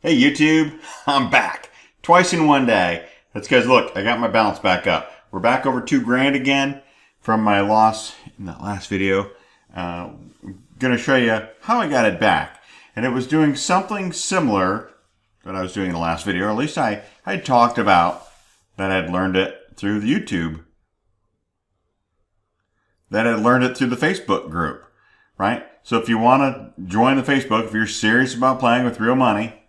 Hey YouTube, I'm back. Twice in one day. That's because look, I got my balance back up. We're back over 2 grand again from my loss in that last video. I'm going to show you how I got it back. And it was doing something similar that I was doing in the last video, or at least I talked about that I'd learned it through the YouTube. That I'd learned it through the Facebook group, right? So if you want to join the Facebook, if you're serious about playing with real money,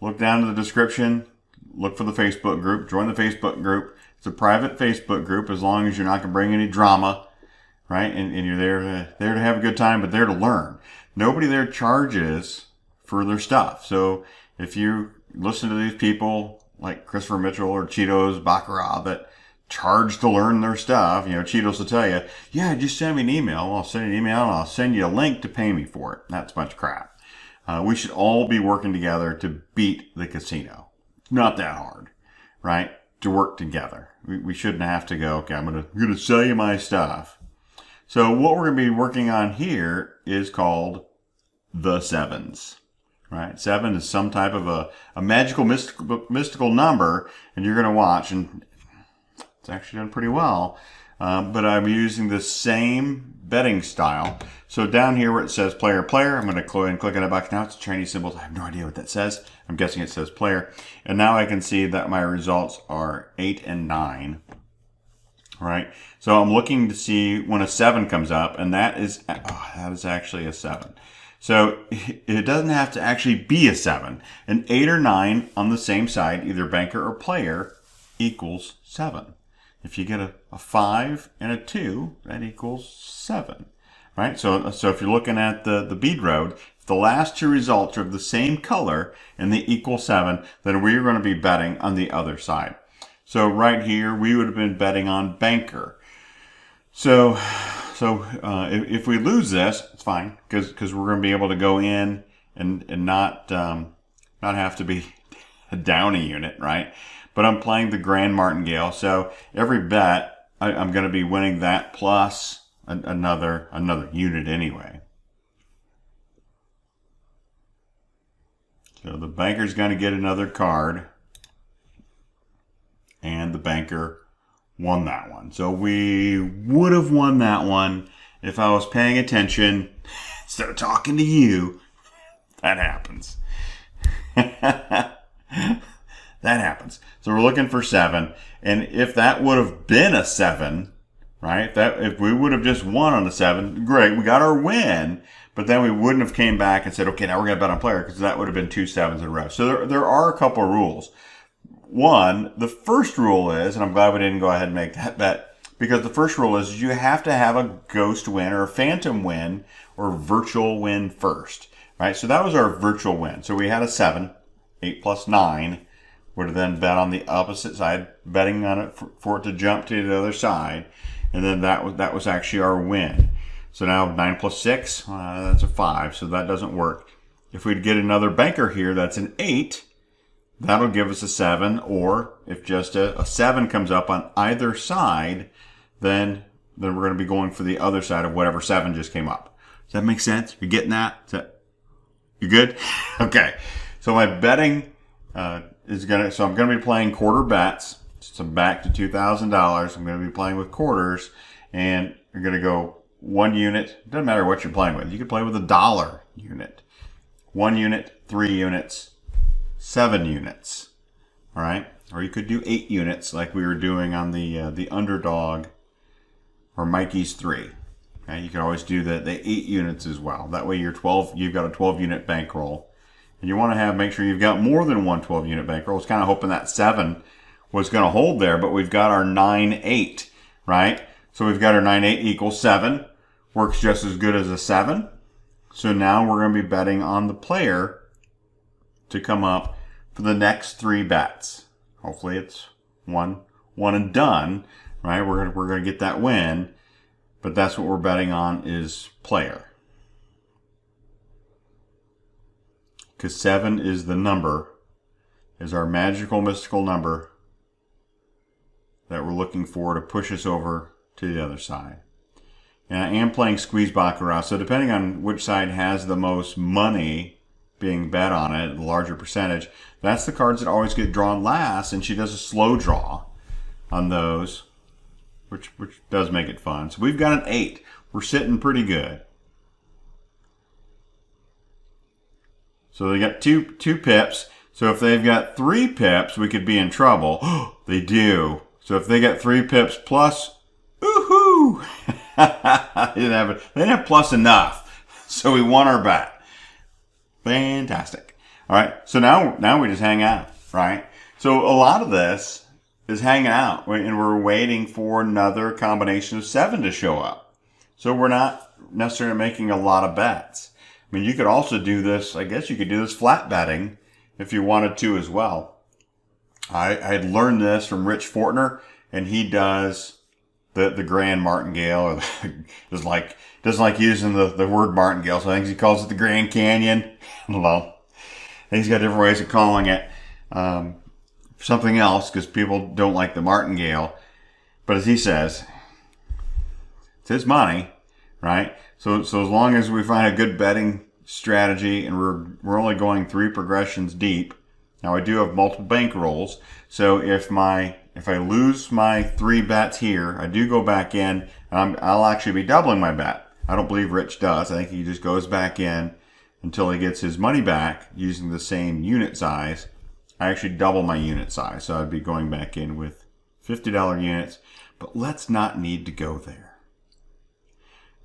look down to the description, look for the Facebook group, join the Facebook group. It's a private Facebook group as long as you're not going to bring any drama, right? And you're there to have a good time, but there to learn. Nobody there charges for their stuff. So if you listen to these people like Christopher Mitchell or Cheetos, Baccarat that charge to learn their stuff, you know, Cheetos will tell you, yeah, just send me an email. Well, I'll send you an email and I'll send you a link to pay me for it. That's a bunch of crap. We should all be working together to beat the casino. It's not that hard, right? To work together. We shouldn't have to go, okay, I'm gonna sell you my stuff. So what we're gonna be working on here is called the sevens, right? 7 is some type of a magical mystical number, and you're gonna watch, and it's actually done pretty well. But I'm using the same betting style. So down here where it says player, player, I'm going to go ahead and click on that box. Now it's Chinese symbols. I have no idea what that says. I'm guessing it says player. And now I can see that my results are 8 and 9. All right. So I'm looking to see when a 7 comes up, and that is actually a 7. So it doesn't have to actually be a 7. An 8 or 9 on the same side, either banker or player, equals 7. If you get a 5 and a 2, that equals 7, right? So if you're looking at the bead road, if the last 2 results are of the same color and they equal 7, then we're going to be betting on the other side. So right here, we would have been betting on banker. So if we lose this, it's fine because we're going to be able to go in and not have to be down a unit, right? But I'm playing the Grand Martingale, so every bet I'm going to be winning that plus another unit anyway. So the banker's going to get another card, and the banker won that one. So we would have won that one if I was paying attention instead of talking to you. That happens. That happens. So we're looking for 7. And if that would have been a 7, right? If we would have just won on the 7, great. We got our win. But then we wouldn't have came back and said, okay, now we're going to bet on player, because that would have been 2 7s in a row. So there are a couple of rules. One, the first rule is, and I'm glad we didn't go ahead and make that bet, because the first rule is you have to have a ghost win or a phantom win or virtual win first, right? So that was our virtual win. So we had a 7, 8 plus 9. Would have then bet on the opposite side, betting on it for it to jump to the other side, and then that was actually our win. So now 9 plus 6, that's a 5, so that doesn't work. If we'd get another banker here, that's an 8. That'll give us a 7, or if just a 7 comes up on either side, then we're going to be going for the other side of whatever 7 just came up. Does that make sense? You getting that? You good? Okay. So my betting so I'm going to be playing quarter bets. So I'm back to $2,000. I'm going to be playing with quarters, and you're going to go 1 unit. It doesn't matter what you're playing with. You can play with a $1 unit, 1 unit, 3 units, 7 units. All right, or you could do 8 units like we were doing on the underdog or Mikey's 3. Okay, you can always do the 8 units as well. That way you've got a 12 unit bankroll. And you want to make sure you've got more than one 12-unit bankroll. I was kind of hoping that 7 was going to hold there, but we've got our 9-8, right? So we've got our 9-8 equals 7. Works just as good as a 7. So now we're going to be betting on the player to come up for the next 3 bets. Hopefully it's one and done, right? We're going to get that win, but that's what we're betting on is player. Because 7 is the number, is our magical, mystical number that we're looking for to push us over to the other side. And I am playing Squeeze Baccarat, so depending on which side has the most money being bet on it, the larger percentage, that's the cards that always get drawn last, and she does a slow draw on those, which does make it fun. So we've got an 8. We're sitting pretty good. So they got two pips. So if they've got 3 pips, we could be in trouble. They do. So if they got 3 pips plus, woohoo! They didn't have plus enough. So we won our bet. Fantastic. All right. So now we just hang out, right? So a lot of this is hanging out, and we're waiting for another combination of 7 to show up. So we're not necessarily making a lot of bets. I mean, you could also do this, I guess you could do this flat betting if you wanted to as well. I had learned this from Rich Fortner, and he does the Grand Martingale, or doesn't like using the word martingale, so I think he calls it the Grand Canyon. I don't know. I think he's got different ways of calling it something else, because people don't like the martingale. But as he says, it's his money, right? So as long as we find a good betting strategy, and we're only going 3 progressions deep. Now I do have multiple bankrolls, so if I lose my 3 bets here, I do go back in, and I'll actually be doubling my bet. I don't believe Rich does. I think he just goes back in until he gets his money back using the same unit size. I actually double my unit size, so I'd be going back in with $50 units, but let's not need to go there,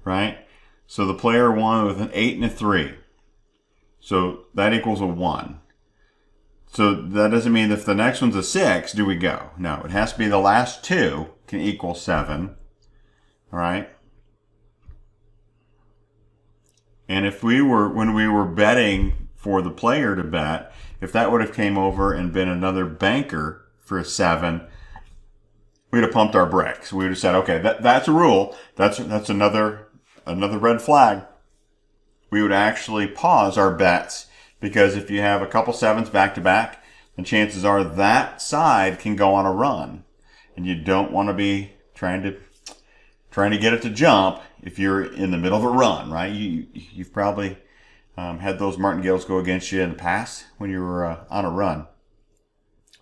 right? So the player won with an 8 and a 3. So that equals a 1. So that doesn't mean if the next one's a 6, do we go? No, it has to be the last 2 can equal 7. All right. And if when we were betting for the player to bet, if that would have came over and been another banker for a 7, we'd have pumped our brakes. We would have said, okay, that's a rule. That's another red flag. We would actually pause our bets, because if you have a couple 7s back to back, then chances are that side can go on a run, and you don't want to be trying to get it to jump if you're in the middle of a run, right? You've probably had those martingales go against you in the past when you were on a run.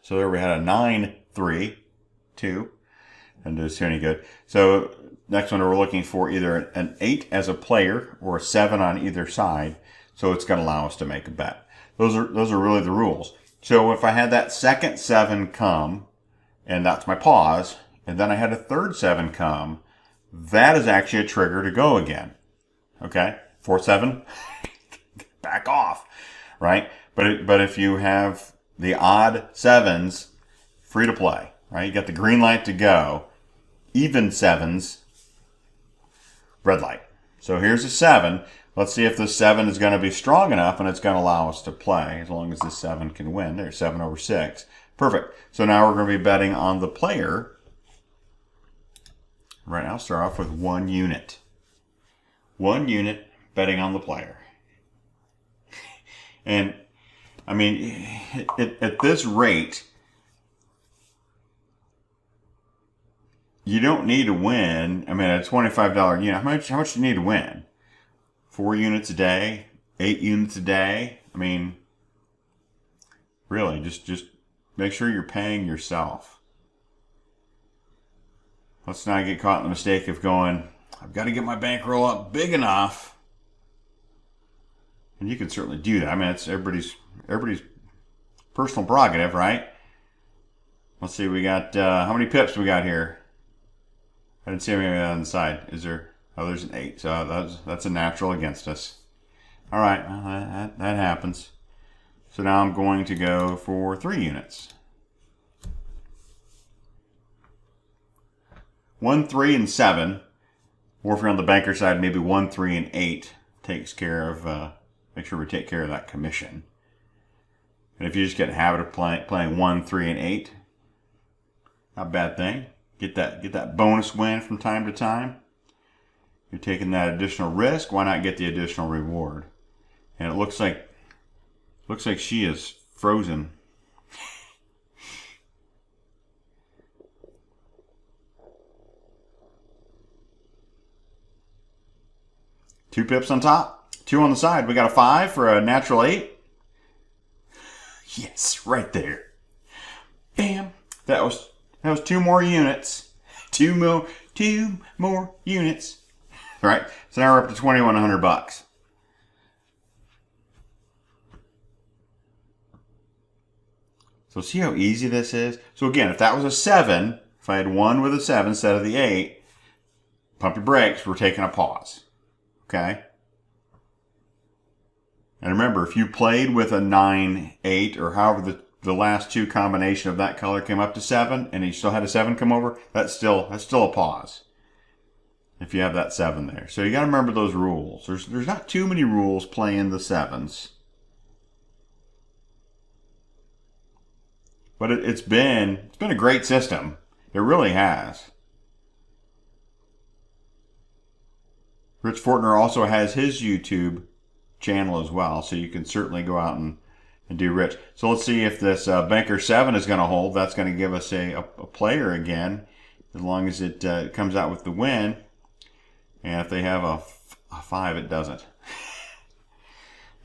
So there we had a 9, 3, 2, and does any good. So next one, we're looking for either an 8 as a player or a 7 on either side. So it's going to allow us to make a bet. Those are really the rules. So if I had that second 7 come, and that's my pause, and then I had a third 7 come, that is actually a trigger to go again. Okay? 4, 7, back off, right? But if you have the odd 7s, free to play, right? You got the green light to go. Even 7s, red light. So here's a 7. Let's see if this 7 is going to be strong enough, and it's going to allow us to play, as long as this 7 can win. There's 7 over 6. Perfect. So now we're going to be betting on the player. Right now, start off with 1 unit. 1 unit betting on the player. And, I mean, at this rate, you don't need to win. I mean, a $25 unit, how much do you need to win? 4 units a day? 8 units a day? I mean, really, just make sure you're paying yourself. Let's not get caught in the mistake of going, I've got to get my bankroll up big enough. And you can certainly do that. I mean, it's everybody's personal prerogative, right? Let's see, we got, how many pips we got here? I didn't see anything on the side. Is there? Oh, there's an 8. So that's a natural against us. All right, well, that happens. So now I'm going to go for 3 units. 1, 3, and 7. Or if you're on the banker side, maybe 1, 3, and 8 takes care of. Make sure we take care of that commission. And if you just get a habit of playing 1, 3, and 8, not a bad thing. Get that bonus win from time to time. You're taking that additional risk. Why not get the additional reward? And it looks like she is frozen. Two pips on top, 2 on the side. We got a 5 for a natural 8. Yes, right there. Bam. That was 2 more units. Two more units. All right. So now we're up to $2,100. So see how easy this is? So again, if that was a 7, if I had 1 with a 7 instead of the 8, pump your brakes, we're taking a pause. Okay? And remember, if you played with a 9, 8, or however the last 2 combination of that color came up to 7, and you still had a 7 come over, that's still a pause. If you have that 7 there. So you got to remember those rules. There's not too many rules playing the 7s. But it's been a great system. It really has. Rich Fortner also has his YouTube channel as well, so you can certainly go out and do Rich. So let's see if this Banker 7 is going to hold. That's going to give us a player again, as long as it comes out with the win. And if they have a 5, it doesn't.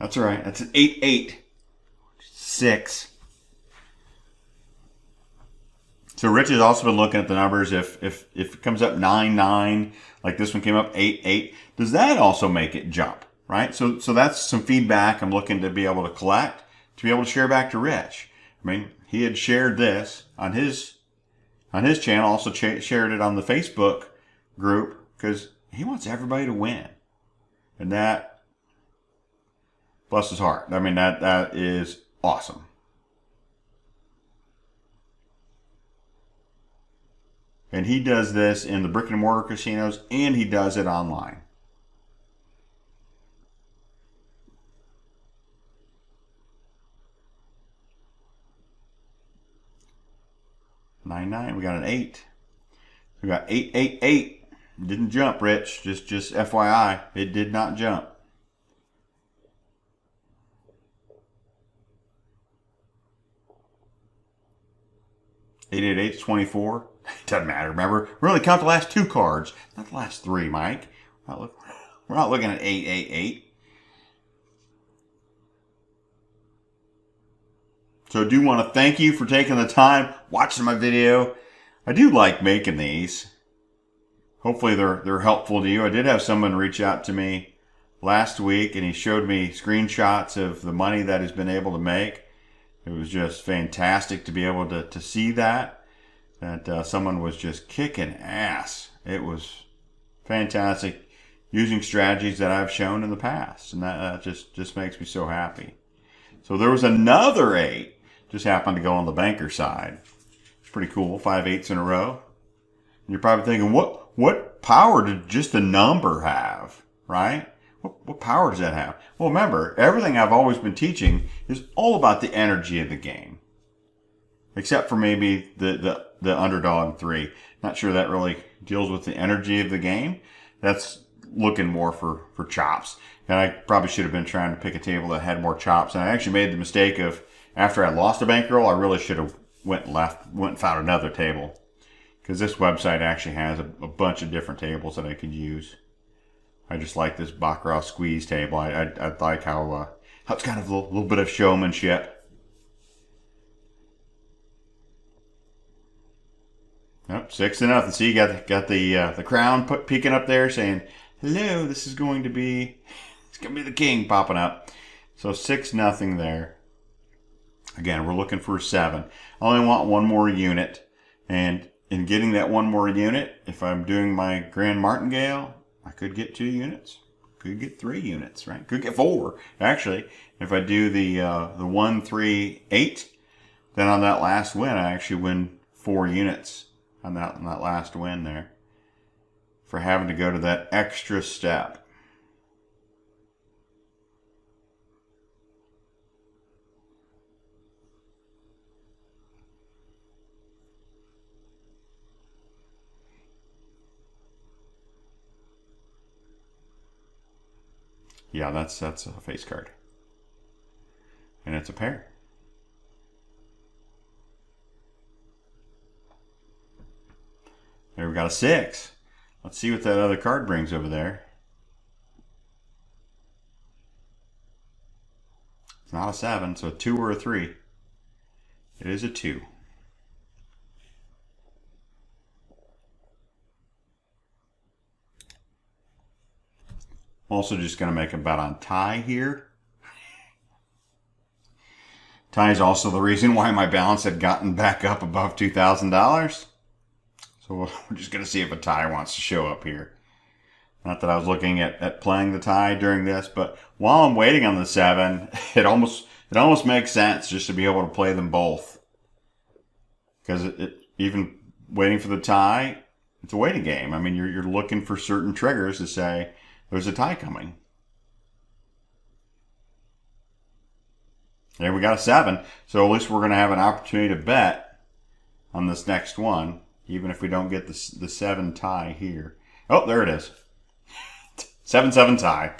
That's all right. That's an 8, 8, 6. So Rich has also been looking at the numbers. If it comes up 9, 9, like this one came up 8, 8, does that also make it jump, right? So that's some feedback I'm looking to be able to collect, to be able to share back to Rich. I mean, he had shared this on his channel, also shared it on the Facebook group, because he wants everybody to win. And that, bless his heart. I mean, that is awesome. And he does this in the brick and mortar casinos, and he does it online. Nine, 9, we got an 8. We got 8, 8, 8. Didn't jump, Rich. Just FYI, it did not jump. 888 is 24. Doesn't matter, remember? We only count the last 2 cards, not the last 3, Mike. We're not looking at 888. So I do want to thank you for taking the time watching my video. I do like making these. Hopefully they're helpful to you. I did have someone reach out to me last week, and he showed me screenshots of the money that he's been able to make. It was just fantastic to be able to see that someone was just kicking ass. It was fantastic, using strategies that I've shown in the past, and that just makes me so happy. So there was another 8, just happened to go on the banker side. It's pretty cool, 5 8s in a row. And you're probably thinking, what power did just a number have, right? What power does that have? Well, remember, everything I've always been teaching is all about the energy of the game. Except for maybe the underdog 3. Not sure that really deals with the energy of the game. That's looking more for chops. And I probably should have been trying to pick a table that had more chops. And I actually made the mistake of, after I lost a bankroll, I really should have went and found another table. Because this website actually has a bunch of different tables that I could use. I just like this Baccarat squeeze table. I like how it's kind of a little bit of showmanship. Yep, 6-0. See, you got the crown peeking up there, saying, "Hello, this is going to be the king," popping up. So 6-0 there. Again, we're looking for a 7. I only want 1 more unit, and in getting that 1 more unit, if I'm doing my Grand Martingale, I could get 2 units, could get 3 units, right? Could get 4 actually. If I do the 1, 3, 8, then on that last win, I actually win 4 units. On that last win there, for having to go to that extra step. Yeah, that's a face card, and it's a pair. There we got a 6. Let's see what that other card brings over there. It's not a 7, so a 2 or a 3. It is a 2. Also just going to make a bet on tie here. Tie is also the reason why my balance had gotten back up above $2,000. So we're just going to see if a tie wants to show up here. Not that I was looking at playing the tie during this, but while I'm waiting on the 7, it almost makes sense just to be able to play them both. Because even waiting for the tie, it's a waiting game. I mean, you're looking for certain triggers to say there's a tie coming. And we got a 7, so at least we're going to have an opportunity to bet on this next one, even if we don't get the 7 tie here. Oh, there it is. 7-7 tie.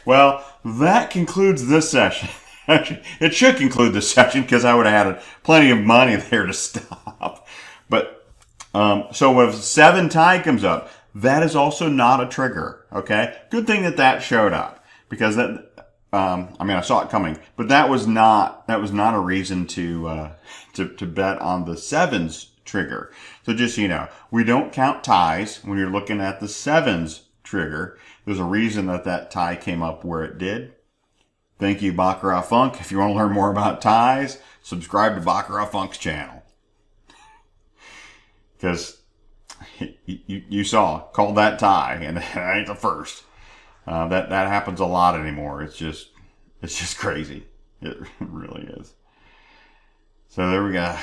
Well, that concludes this session. Actually, it should conclude this session because I would have had plenty of money there to stop. But so when 7 tie comes up, that is also not a trigger. Okay, good thing that showed up because that. I mean, I saw it coming, but that was not a reason to bet on the 7's trigger. So just so you know, we don't count ties when you're looking at the 7's trigger. There's a reason that tie came up where it did. Thank you, Baccarat Funk. If you want to learn more about ties, subscribe to Baccarat Funk's channel. Because you saw, called that tie, and that ain't the first. That happens a lot anymore. It's just crazy. It really is. So there we go.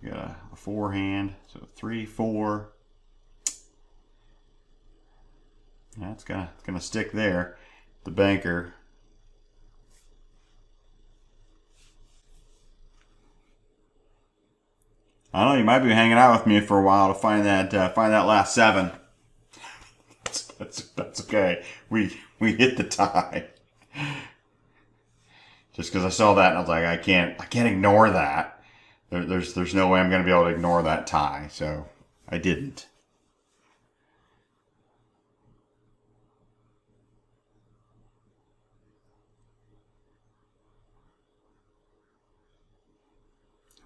We got a 4 hand. So 3, 4. Yeah, it's gonna stick there. The banker. I know you might be hanging out with me for a while to find that last 7. That's okay. We hit the tie. Just because I saw that and I was like, I can't ignore that. There's no way I'm going to be able to ignore that tie. So I didn't.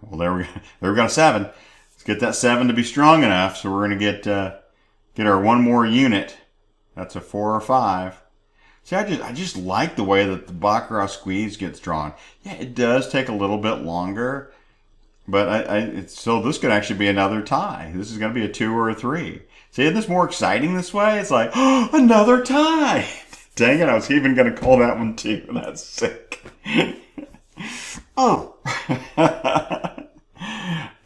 Well, there we got a 7. Let's get that 7 to be strong enough. So we're going to get our one more unit. That's a 4 or 5. See, I just like the way that the Baccarat squeeze gets drawn. Yeah, it does take a little bit longer, but so this could actually be another tie. This is going to be a 2 or a 3. See, isn't this more exciting this way? It's like, oh, another tie. Dang it, I was even going to call that one too. That's sick. Oh.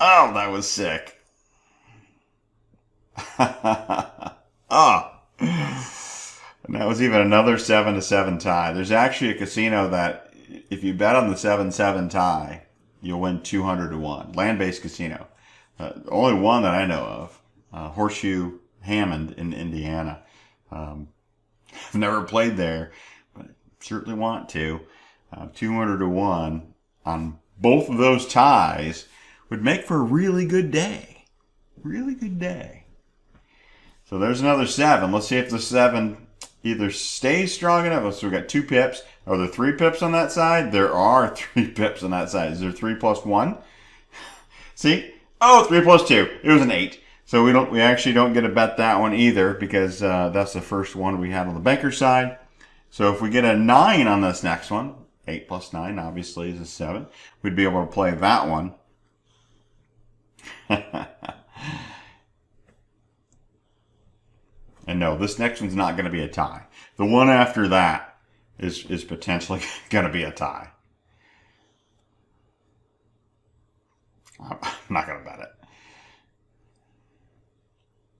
Oh, that was sick. Oh. And that was even another 7-7 tie. There's actually a casino that if you bet on the 7-7 tie, you'll win 200 to 1. Land-based casino. Only one that I know of. Horseshoe Hammond in Indiana. I've never played there, but certainly want to. 200 to 1 on both of those ties would make for a really good day. Really good day. So there's another 7. Let's see if the 7 either stays strong enough. So we've got 2 pips. Are there 3 pips on that side? There are 3 pips on that side. Is there 3 plus 1? See? Oh, 3 plus 2. It was an 8. So we actually don't get to bet that one either because that's the first one we had on the banker side. So if we get a 9 on this next one, 8 plus 9 obviously is a 7. We'd be able to play that one. And no, this next one's not going to be a tie. The one after that is potentially going to be a tie. I'm not going to bet it.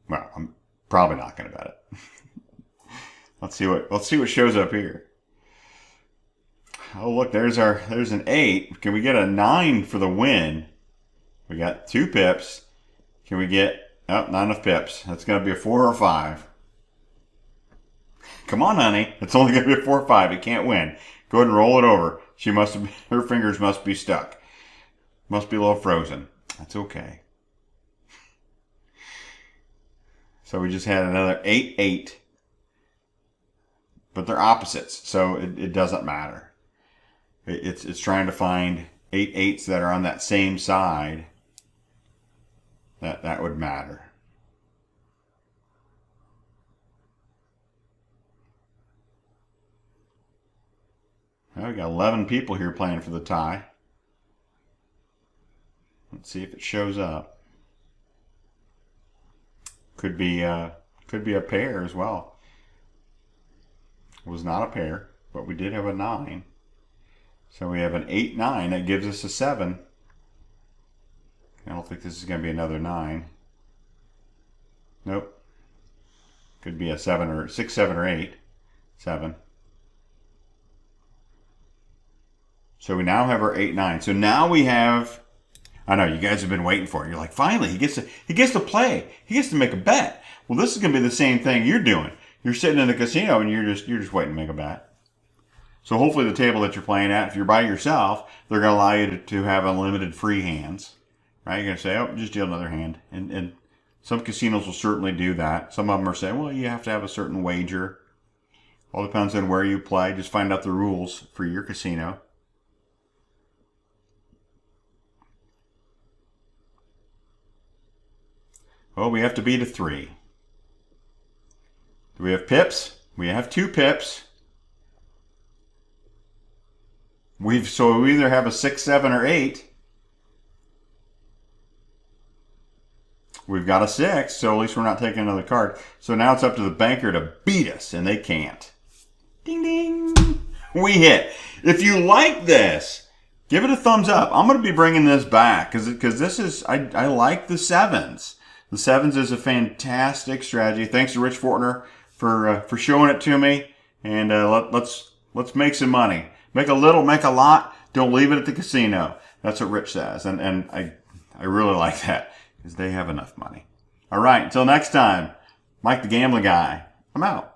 Well, I'm probably not going to bet it. Let's see what shows up here. Oh, look, there's an 8. Can we get a 9 for the win? We got 2 pips. Can we get, oh, not enough pips. That's going to be a 4 or 5. Come on, honey. It's only going to be a 4 or 5. It can't win. Go ahead and roll it over. Her fingers must be stuck. Must be a little frozen. That's okay. So we just had another 8-8. But they're opposites, so it doesn't matter. It's trying to find 8 8s that are on that same side, that would matter. Well, we got 11 people here playing for the tie. Let's see if it shows up. Could be a pair as well. It was not a pair, but we did have a 9. So we have an 8 9 that gives us a 7. I don't think this is going to be another 9. Nope. Could be a 7 or 6 7 or 8. 7. So we now have our 8 9. So now we have, I know you guys have been waiting for it. You're like, finally he gets to play. He gets to make a bet. Well, this is going to be the same thing you're doing. You're sitting in the casino and you're just waiting to make a bet. So hopefully the table that you're playing at, if you're by yourself, they're going to allow you to have unlimited free hands. Right? You're going to say, oh, just deal another hand. And some casinos will certainly do that. Some of them are saying, well, you have to have a certain wager. All depends on where you play. Just find out the rules for your casino. Oh, we have to beat a 3. Do we have pips? We have 2 pips. So we either have a 6, 7, or 8. We've got a 6, so at least we're not taking another card. So now it's up to the banker to beat us, and they can't. Ding, ding. We hit. If you like this, give it a thumbs up. I'm going to be bringing this back because this is, I like the 7s. The 7s is a fantastic strategy. Thanks to Rich Fortner for showing it to me. And let's make some money. Make a little, make a lot. Don't leave it at the casino. That's what Rich says. And I really like that because they have enough money. All right, until next time, Mike the Gambling Guy. I'm out.